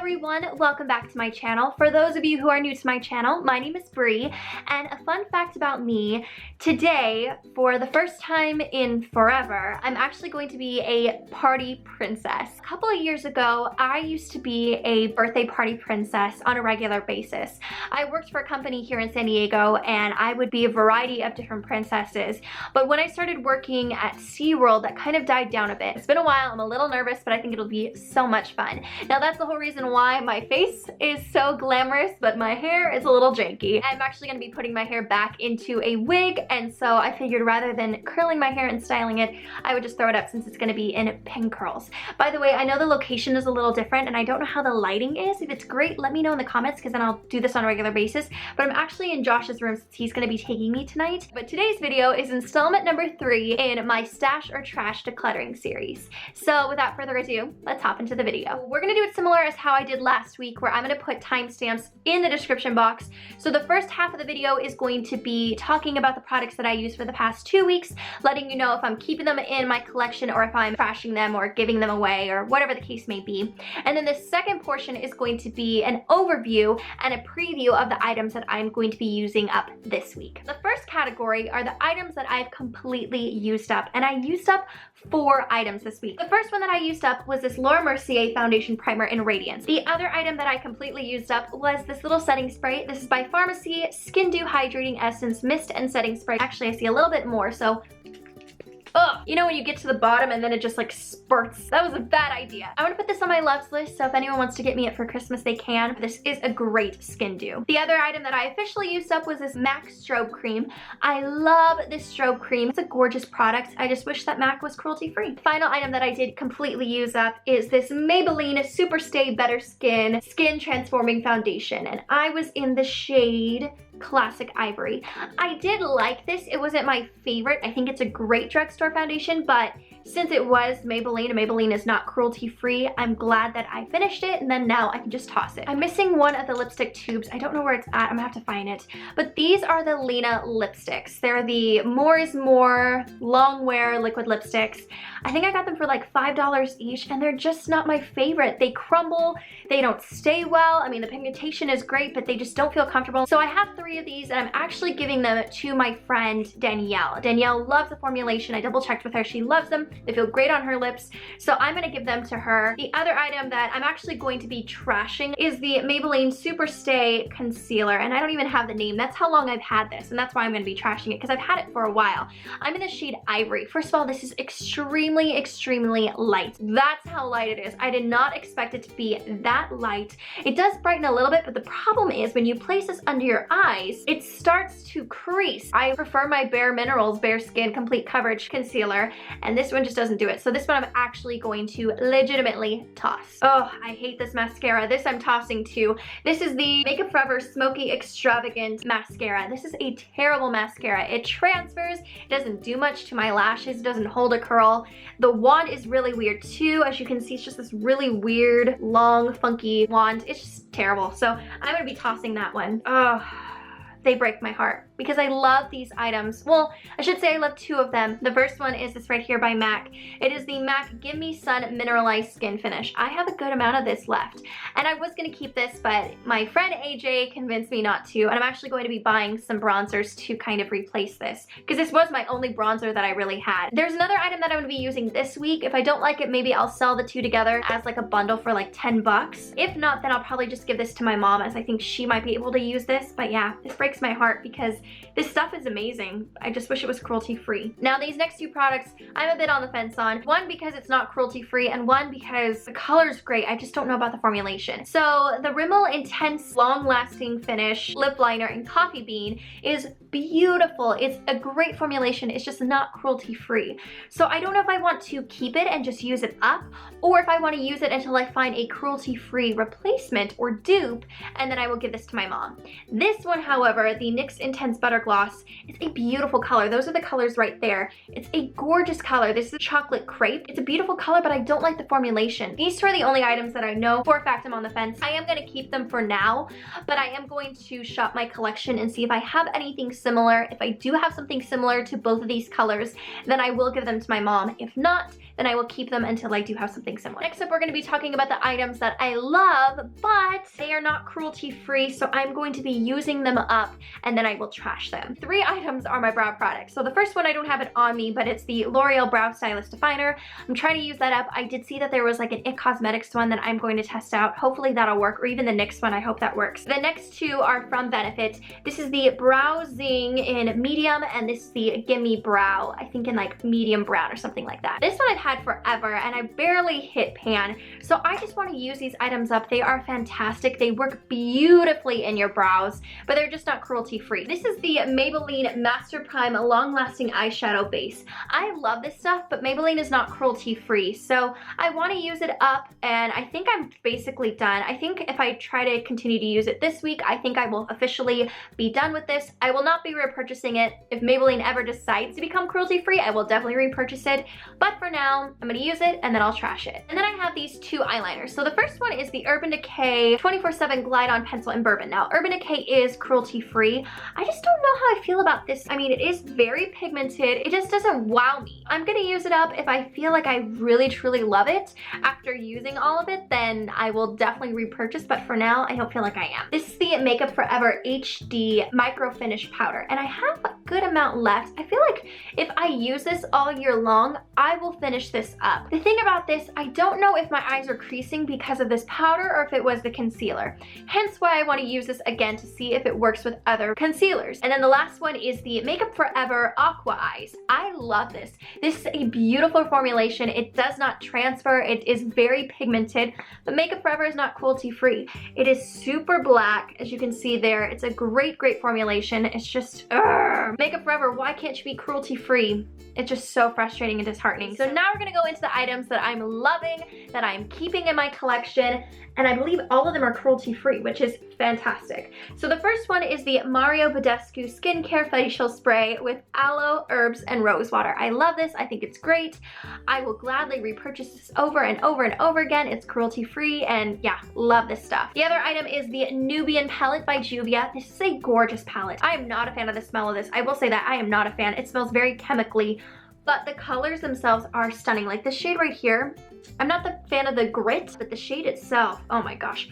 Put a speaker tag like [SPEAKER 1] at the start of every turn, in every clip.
[SPEAKER 1] everyone, welcome back to my channel. For those of you who are new to my channel, my name is Bri, and a fun fact about me, today, for the first time in forever, I'm actually going to be a party princess. A couple of years ago, I used to be a birthday party princess on a regular basis. I worked for a company here in San Diego, and I would be a variety of different princesses, but when I started working at SeaWorld, that kind of died down a bit. It's been a while, I'm a little nervous, but I think it'll be so much fun. Now that's the whole reason why my face is so glamorous, but my hair is a little janky. I'm actually going to be putting my hair back into a wig, and so I figured rather than curling my hair and styling it, I would just throw it up since it's going to be in pin curls. By the way, I know the location is a little different, and I don't know how the lighting is. If it's great, let me know in the comments, because then I'll do this on a regular basis. But I'm actually in Josh's room since he's going to be taking me tonight. But today's video is installment number 3 in my Stash or Trash Decluttering series. So without further ado, let's hop into the video. We're going to do it similar as how I did last week, where I'm going to put timestamps in the description box. So the first half of the video is going to be talking about the products that I used for the past 2 weeks, letting you know if I'm keeping them in my collection or if I'm trashing them or giving them away or whatever the case may be. And then the second portion is going to be an overview and a preview of the items that I'm going to be using up this week. The first category are the items that I've completely used up, and I used up 4 items this week. The first one that I used up was this Mercier foundation primer in Radiance. The other item that I completely used up was this little setting spray. This is by Pharmacy Skin Dew Hydrating Essence Mist and Setting Spray. Actually, I see a little bit more, so ugh. You know when you get to the bottom and then it just like spurts? That was a bad idea. I'm gonna put this on my loves list, so if anyone wants to get me it for Christmas, they can. This is a great skin dew. The other item that I officially used up was this MAC strobe cream. I love this strobe cream. It's a gorgeous product. I just wish that MAC was cruelty-free. The final item that I did completely use up is this Maybelline Superstay Better Skin Transforming Foundation, and I was in the shade Classic Ivory. I did like this. It wasn't my favorite. I think it's a great drugstore foundation, but since it was Maybelline and Maybelline is not cruelty free, I'm glad that I finished it, and then now I can just toss it. I'm missing one of the lipstick tubes. I don't know where it's at. I'm gonna have to find it. But these are the Lena lipsticks. They're the More is More long wear liquid lipsticks. I think I got them for like $5 each, and they're just not my favorite. They crumble, they don't stay well. I mean, the pigmentation is great, but they just don't feel comfortable. So I have 3 of these, and I'm actually giving them to my friend Danielle. Danielle loves the formulation. I double checked with her. She loves them. They feel great on her lips, so I'm gonna give them to her. The other item that I'm actually going to be trashing is the Maybelline Superstay Concealer, and I don't even have the name. That's how long I've had this, and that's why I'm gonna be trashing it, because I've had it for a while. I'm in the shade Ivory. First of all, this is extremely, extremely light. That's how light it is. I did not expect it to be that light. It does brighten a little bit, but the problem is when you place this under your eyes, it starts to crease. I prefer my Bare Minerals Bare Skin Complete Coverage Concealer, and this one just doesn't do it. So this one I'm actually going to legitimately toss. Oh, I hate this mascara. This I'm tossing too. This is the Makeup Forever Smoky Extravagant Mascara. This is a terrible mascara. It transfers, it doesn't do much to my lashes, it doesn't hold a curl. The wand is really weird too. As you can see, it's just this really weird, long, funky wand. It's just terrible. So I'm gonna be tossing that one. Oh, they break my heart because I love these items. Well, I should say I love 2 of them. The first one is this right here by MAC. It is the MAC Give Me Sun Mineralized Skin Finish. I have a good amount of this left, and I was gonna keep this, but my friend AJ convinced me not to, and I'm actually going to be buying some bronzers to kind of replace this, because this was my only bronzer that I really had. There's another item that I'm gonna be using this week. If I don't like it, maybe I'll sell the 2 together as like a bundle for like 10 bucks. If not, then I'll probably just give this to my mom, as I think she might be able to use this. But yeah, this breaks my heart because this stuff is amazing. I just wish it was cruelty-free. Now, these next 2 products, I'm a bit on the fence on. One, because it's not cruelty-free, and one, because the color's great. I just don't know about the formulation. So the Rimmel Intense Long-Lasting Finish Lip Liner in Coffee Bean is beautiful. It's a great formulation. It's just not cruelty-free. So I don't know if I want to keep it and just use it up, or if I want to use it until I find a cruelty-free replacement or dupe, and then I will give this to my mom. This one, however, the NYX Intense Butter Gloss, it's a beautiful color. Those are the colors right there. It's a gorgeous color. This is chocolate crepe. It's a beautiful color, but I don't like the formulation. These 2 are the only items that I know for a fact I'm on the fence. I am going to keep them for now, but I am going to shop my collection and see if I have anything similar. If I do have something similar to both of these colors, then I will give them to my mom. If not, then I will keep them until I do have something similar. Next up, we're gonna be talking about the items that I love, but they are not cruelty-free, so I'm going to be using them up and then I will trash them. 3 items are my brow products. So the first one, I don't have it on me, but it's the L'Oreal Brow Stylist Definer. I'm trying to use that up. I did see that there was like an IT Cosmetics one that I'm going to test out. Hopefully that'll work, or even the NYX one. I hope that works. The next 2 are from Benefit. This is the Brow Zing in medium, and this is the Gimme Brow, I think in like medium brown or something like that. This one I've had forever and I barely hit pan, so I just want to use these items up. They are fantastic. They work beautifully in your brows, but they're just not cruelty free. This is the Maybelline Master Prime Long Lasting Eyeshadow Base. I love this stuff, but Maybelline is not cruelty free, so I want to use it up, and I think I'm basically done. I think if I try to continue to use it this week, I think I will officially be done with this. I will not be repurchasing it. If Maybelline ever decides to become cruelty free, I will definitely repurchase it, but for now, I'm gonna use it and then I'll trash it. And then I have these 2 eyeliners. So the first one is the Urban Decay 24/7 Glide On Pencil in Bourbon. Now, Urban Decay is cruelty free. I just don't know how I feel about this. I mean, it is very pigmented. It just doesn't wow me. I'm gonna use it up. If I feel like I really truly love it after using all of it, then I will definitely repurchase, but for now, I don't feel like I am. This is the Makeup Forever HD Micro Finish Powder, and I have a good amount left. I feel like if I use this all year long, I will finish this up. The thing about this, I don't know if my eyes are creasing because of this powder or if it was the concealer. Hence why I want to use this again to see if it works with other concealers. And then the last one is the Makeup Forever Aqua Eyes. I love this. This is a beautiful formulation. It does not transfer. It is very pigmented, but Makeup Forever is not cruelty free. It is super black, as you can see there. It's a great formulation. It's just, Makeup Forever, why can't you be cruelty free? It's just so frustrating and disheartening. So now we're gonna go into the items that I'm loving, that I'm keeping in my collection, and I believe all of them are cruelty free, which is fantastic. So the first one is the Mario Badescu Skincare Facial Spray with aloe, herbs, and rose water. I love this. I think it's great. I will gladly repurchase this over and over and over again. It's cruelty free, and yeah, love this stuff. The other item is the Nubian Palette by Juvia. This is a gorgeous palette. I am not a fan of the smell of this. I will say that I am not a fan. It smells very chemically, but the colors themselves are stunning. Like this shade right here, I'm not the fan of the grit, but the shade itself, oh my gosh,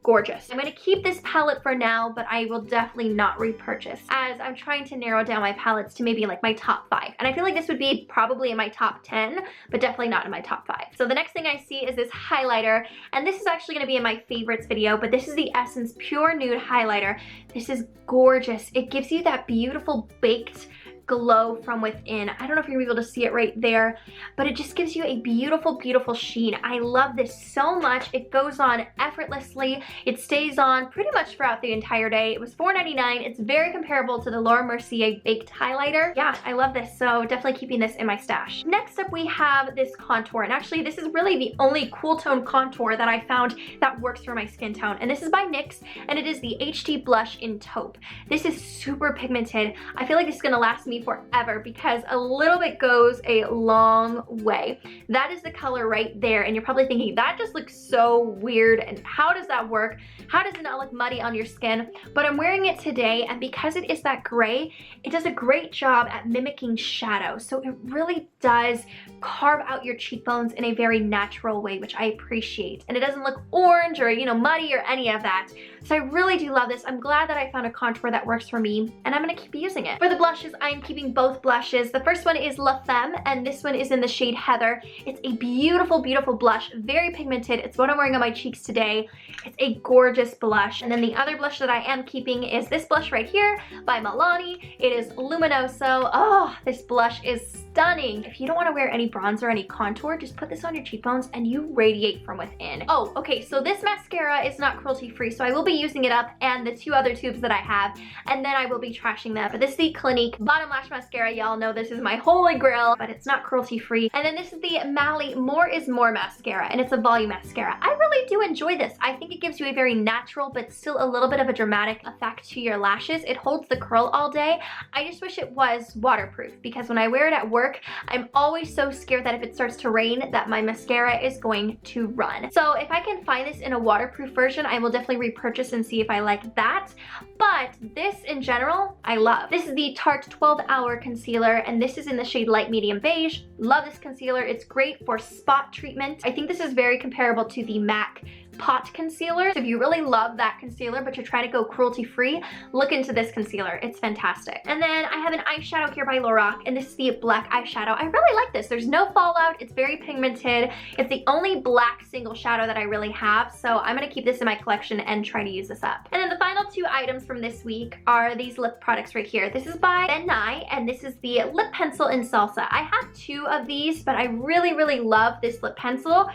[SPEAKER 1] gorgeous. I'm gonna keep this palette for now, but I will definitely not repurchase, as I'm trying to narrow down my palettes to maybe like my top 5. And I feel like this would be probably in my top 10, but definitely not in my top 5. So the next thing I see is this highlighter, and this is actually gonna be in my favorites video, but this is the Essence Pure Nude Highlighter. This is gorgeous. It gives you that beautiful baked glow from within. I don't know if you're able to see it right there, but it just gives you a beautiful, beautiful sheen. I love this so much. It goes on effortlessly. It stays on pretty much throughout the entire day. It was $4.99. It's very comparable to the Laura Mercier Baked Highlighter. Yeah, I love this, so definitely keeping this in my stash. Next up, we have this contour, and actually this is really the only cool tone contour that I found that works for my skin tone, and this is by NYX, and it is the HD Blush in Taupe. This is super pigmented. I feel like this is gonna last me forever because a little bit goes a long way. That is the color right there, and you're probably thinking, that just looks so weird, and how does that work? How does it not look muddy on your skin? But I'm wearing it today, and because it is that gray, it does a great job at mimicking shadow. So it really does carve out your cheekbones in a very natural way, which I appreciate. And it doesn't look orange or, you know, muddy or any of that. So I really do love this. I'm glad that I found a contour that works for me, and I'm gonna keep using it. For the blushes, I'm keeping both blushes. The first one is La Femme, and this one is in the shade Heather. It's a beautiful, beautiful blush, very pigmented. It's what I'm wearing on my cheeks today. It's a gorgeous blush. And then the other blush that I am keeping is this blush right here by Milani. It is Luminoso. Oh, this blush is stunning. If you don't want to wear any bronzer or any contour, just put this on your cheekbones and you radiate from within. Oh, okay, so this mascara is not cruelty free, so I will be using it up, and the 2 other tubes that I have, and then I will be trashing them. But this is the Clinique Bottom Lash Mascara. Y'all know this is my holy grail, but it's not cruelty free. And then this is the Mally More is More Mascara, and it's a volume mascara. I really do enjoy this. I think it gives you a very natural, but still a little bit of a dramatic effect to your lashes. It holds the curl all day. I just wish it was waterproof, because when I wear it at work, work, I'm always so scared that if it starts to rain that my mascara is going to run. So if I can find this in a waterproof version, I will definitely repurchase and see if I like that. But this in general, I love. This is the Tarte 12 Hour Concealer, and this is in the shade Light Medium Beige. Love this concealer. It's great for spot treatment. I think this is very comparable to the MAC Pot Concealer. So if you really love that concealer but you're trying to go cruelty free, look into this concealer. It's fantastic. And then I have an eyeshadow here by Lorac, and this is the black eyeshadow. I really like this. There's no fallout. It's very pigmented. It's the only black single shadow that I really have, so I'm gonna keep this in my collection and try to use this up. And then the final two items from this week are these lip products right here. This is by Ben Nye, and this is the lip pencil in Salsa. I have two of these, but I really love this lip pencil,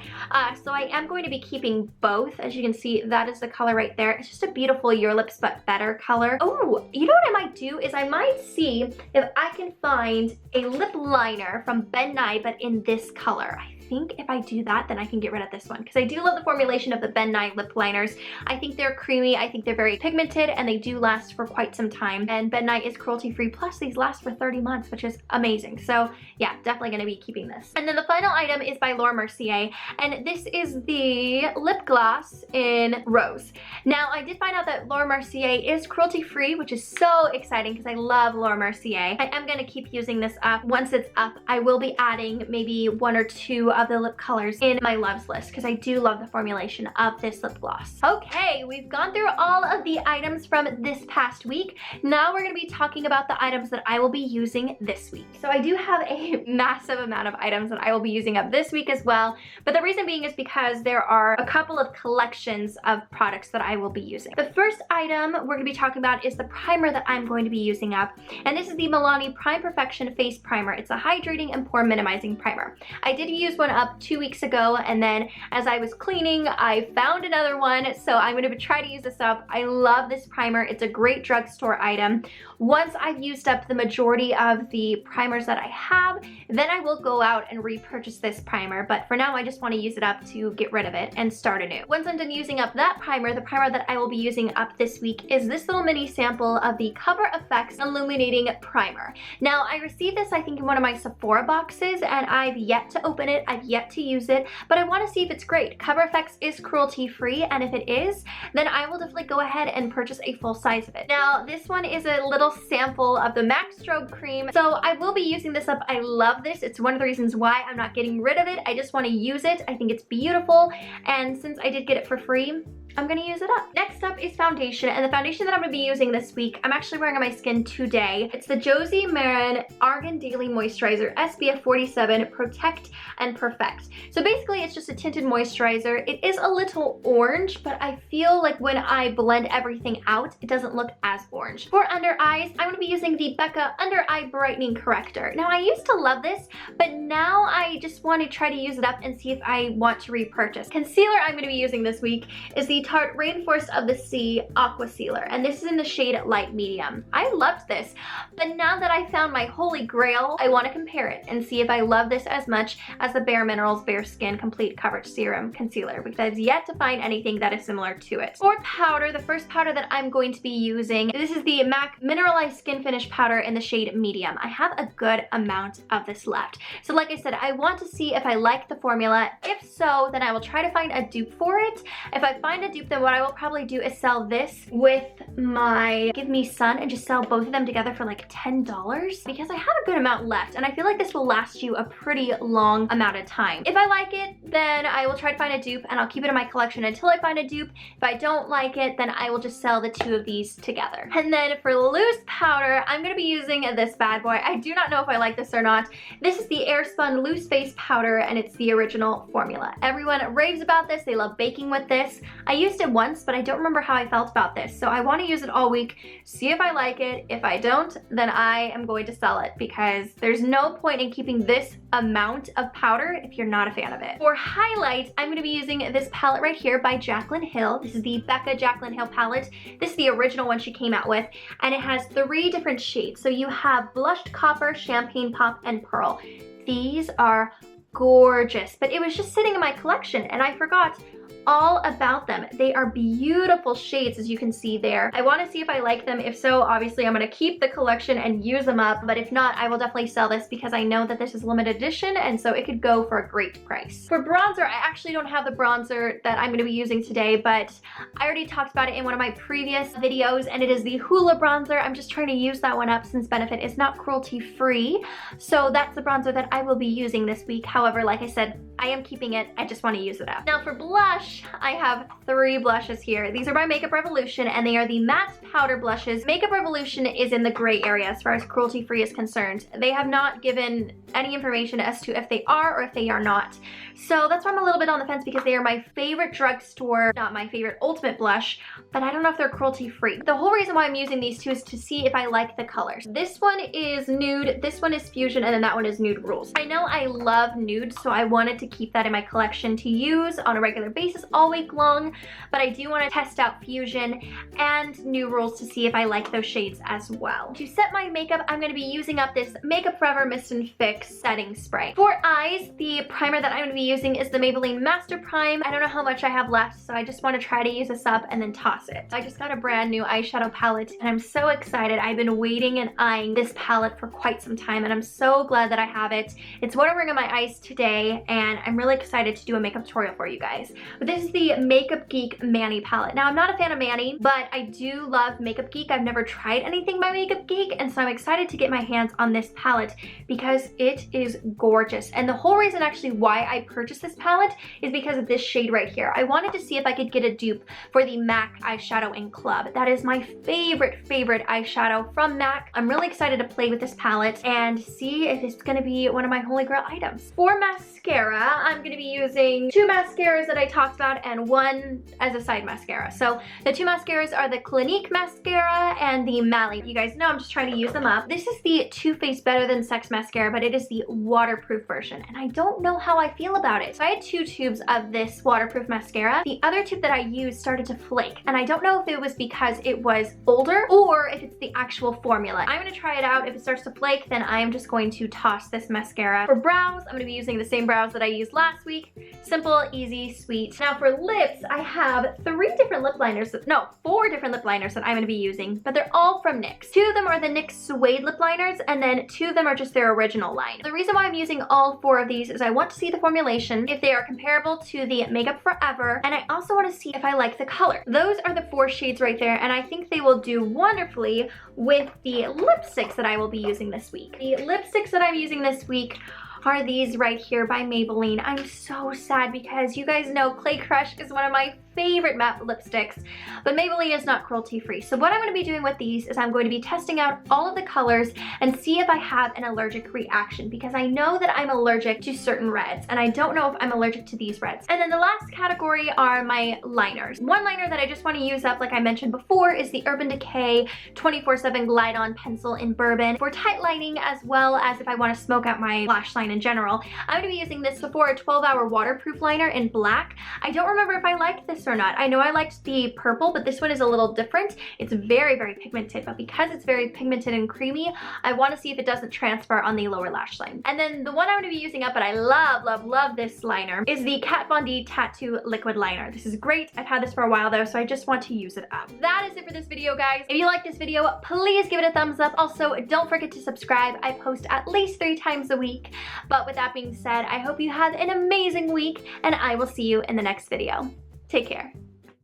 [SPEAKER 1] so I am going to be keeping both. As you can see, that is the color right there. It's just a beautiful Your Lips But Better color. Oh, you know what I might do is I might see if I can find a lip liner from Ben Nye but in this color. I think if I do that, then I can get rid of this one, because I do love the formulation of the Ben Nye lip liners. I think they're creamy, I think they're very pigmented, and they do last for quite some time. And Ben Nye is cruelty free, plus these last for 30 months, which is amazing. So yeah, definitely gonna be keeping this. And then the final item is by Laura Mercier, and this is the lip gloss in Rose. Now, I did find out that Laura Mercier is cruelty free, which is so exciting because I love Laura Mercier. I am gonna keep using this up. Once it's up, I will be adding maybe one or two of the lip colors in my loves list, because I do love the formulation of this lip gloss. Okay, we've gone through all of the items from this past week. Now we're going to be talking about the items that I will be using this week. So I do have a massive amount of items that I will be using up this week as well, but the reason being is because there are a couple of collections of products that I will be using. The first item we're going to be talking about is the primer that I'm going to be using up, and this is the Milani Prime Perfection Face Primer. It's a hydrating and pore minimizing primer. I did use one up 2 weeks ago, and then as I was cleaning, I found another one, so I'm going to try to use this up. I love this primer. It's a great drugstore item. Once I've used up the majority of the primers that I have, then I will go out and repurchase this primer, but for now I just want to use it up to get rid of it and start anew. Once I'm done using up that primer, the primer that I will be using up this week is this little mini sample of the Cover FX Illuminating Primer. Now, I received this I think in one of my Sephora boxes, and I've yet to open it. I've yet to use it, but I want to see if it's great. Cover FX is cruelty free, and if it is, then I will definitely go ahead and purchase a full size of it. Now, this one is a little sample of the MAC Strobe Cream, so I will be using this up. I love this. It's one of the reasons why I'm not getting rid of it. I just want to use it. I think it's beautiful, and since I did get it for free, I'm gonna use it up. Next up is foundation, and the foundation that I'm gonna be using this week, I'm actually wearing on my skin today. It's the Josie Maran Argan Daily Moisturizer SPF 47 Protect and Perfect. So basically it's just a tinted moisturizer. It is a little orange, but I feel like when I blend everything out, it doesn't look as orange. For under eyes, I'm gonna be using the Becca Under Eye Brightening Corrector. Now, I used to love this, but now I just want to try to use it up and see if I want to repurchase. Concealer I'm gonna be using this week is the Tarte Rainforest of the Sea Aqua Sealer, and this is in the shade Light Medium. I loved this, but now that I found my holy grail, I want to compare it and see if I love this as much as the Bare Minerals Bare Skin Complete Coverage Serum Concealer, because I've yet to find anything that is similar to it. For powder, the first powder that I'm going to be using, this is the MAC Mineralized Skin Finish Powder in the shade Medium. I have a good amount of this left. So like I said, I want to see if I like the formula. If so, then I will try to find a dupe for it. If I find a dupe, then what I will probably do is sell this with my Give Me Sun and just sell both of them together for like $10, because I have a good amount left and I feel like this will last you a pretty long amount of time. If I like it, then I will try to find a dupe and I'll keep it in my collection until I find a dupe. If I don't like it, then I will just sell the two of these together. And then for loose powder, I'm going to be using this bad boy. I do not know if I like this or not. This is the Airspun Loose Face Powder, and it's the original formula. Everyone raves about this. They love baking with this. I used it once, but I don't remember how I felt about this. So I want to use it all week, see if I like it. If I don't, then I am going to sell it, because there's no point in keeping this amount of powder if you're not a fan of it. For highlight, I'm going to be using this palette right here by Jaclyn Hill. This is the Becca Jaclyn Hill palette. This is the original one she came out with, and it has 3 different shades. So you have Blushed Copper, Champagne Pop, and Pearl. These are gorgeous, but it was just sitting in my collection and I forgot all about them. They are beautiful shades, as you can see there. I want to see if I like them. If so, obviously I'm going to keep the collection and use them up, but if not, I will definitely sell this because I know that this is limited edition, and so it could go for a great price. For bronzer, I actually don't have the bronzer that I'm going to be using today, but I already talked about it in one of my previous videos, and it is the Hoola bronzer. I'm just trying to use that one up since Benefit is not cruelty-free, so that's the bronzer that I will be using this week. However, like I said, I am keeping it. I just want to use it up. Now for blush, I have 3 blushes here. These are by Makeup Revolution, and they are the matte powder blushes. Makeup Revolution is in the gray area as far as cruelty-free is concerned. They have not given any information as to if they are or if they are not. So that's why I'm a little bit on the fence, because they are my favorite drugstore, not my favorite ultimate blush, but I don't know if they're cruelty-free. The whole reason why I'm using these two is to see if I like the colors. This one is nude, this one is fusion, and then that one is nude rules. I know I love nude, so I wanted to keep that in my collection to use on a regular basis all week long, but I do want to test out fusion and nude rules to see if I like those shades as well. To set my makeup, I'm going to be using up this Makeup Forever Mist and Fix setting spray. For eyes, the primer that I'm going to be using is the Maybelline Master Prime. I don't know how much I have left, so I just want to try to use this up and then toss it. I just got a brand new eyeshadow palette, and I'm so excited. I've been waiting and eyeing this palette for quite some time, and I'm so glad that I have it. It's what I'm wearing on my eyes today, and I'm really excited to do a makeup tutorial for you guys. But this is the Makeup Geek Mani palette. Now, I'm not a fan of Mani, but I do love Makeup Geek. I've never tried anything by Makeup Geek, and so I'm excited to get my hands on this palette because it is gorgeous. And the whole reason actually why I purchased this palette is because of this shade right here. I wanted to see if I could get a dupe for the MAC eyeshadow in Club. That is my favorite eyeshadow from MAC. I'm really excited to play with this palette and see if it's gonna be one of my holy grail items. For mascara, I'm gonna be using 2 mascaras that I talked about and 1 as a side mascara. So the 2 mascaras are the Clinique mascara and the Mally. You guys know I'm just trying to use them up. This is the Too Faced Better Than Sex mascara, but it is the waterproof version, and I don't know how I feel about it. So I had 2 tubes of this waterproof mascara. The other tube that I used started to flake, and I don't know if it was because it was older or if it's the actual formula. I'm gonna try it out. If it starts to flake, then I'm just going to toss this mascara. For brows, I'm gonna be using the same brows that I used last week. Simple, easy, sweet. Now for lips, I have 4 different lip liners that I'm gonna be using, but they're all from NYX. 2 of them are the NYX Suede lip liners, and then 2 of them are just their original line. The reason why I'm using all 4 of these is I want to see the formulation, if they are comparable to the Makeup Forever, and I also want to see if I like the color. Those are the 4 shades right there, and I think they will do wonderfully with the lipsticks that I will be using this week. The lipsticks that I'm using this week are these right here by Maybelline. I'm so sad because you guys know Clay Crush is one of my favorite matte lipsticks, but Maybelline is not cruelty-free. So what I'm going to be doing with these is I'm going to be testing out all of the colors and see if I have an allergic reaction, because I know that I'm allergic to certain reds, and I don't know if I'm allergic to these reds. And then the last category are my liners. One liner that I just want to use up, like I mentioned before, is the Urban Decay 24/7 Glide On Pencil in Bourbon for tight lining, as well as if I want to smoke out my lash line in general. I'm going to be using this for a 12-hour waterproof liner in black. I don't remember if I liked this or not. I know I liked the purple, but this one is a little different. It's very, very pigmented, but because it's very pigmented and creamy, I want to see if it doesn't transfer on the lower lash line. And then the one I'm going to be using up, but I love this liner, is the Kat Von D Tattoo Liquid Liner. This is great. I've had this for a while though, so I just want to use it up. That is it for this video, guys. If you like this video, please give it a thumbs up. Also, don't forget to subscribe. I post at least 3 times a week. But with that being said, I hope you have an amazing week, and I will see you in the next video. Take care.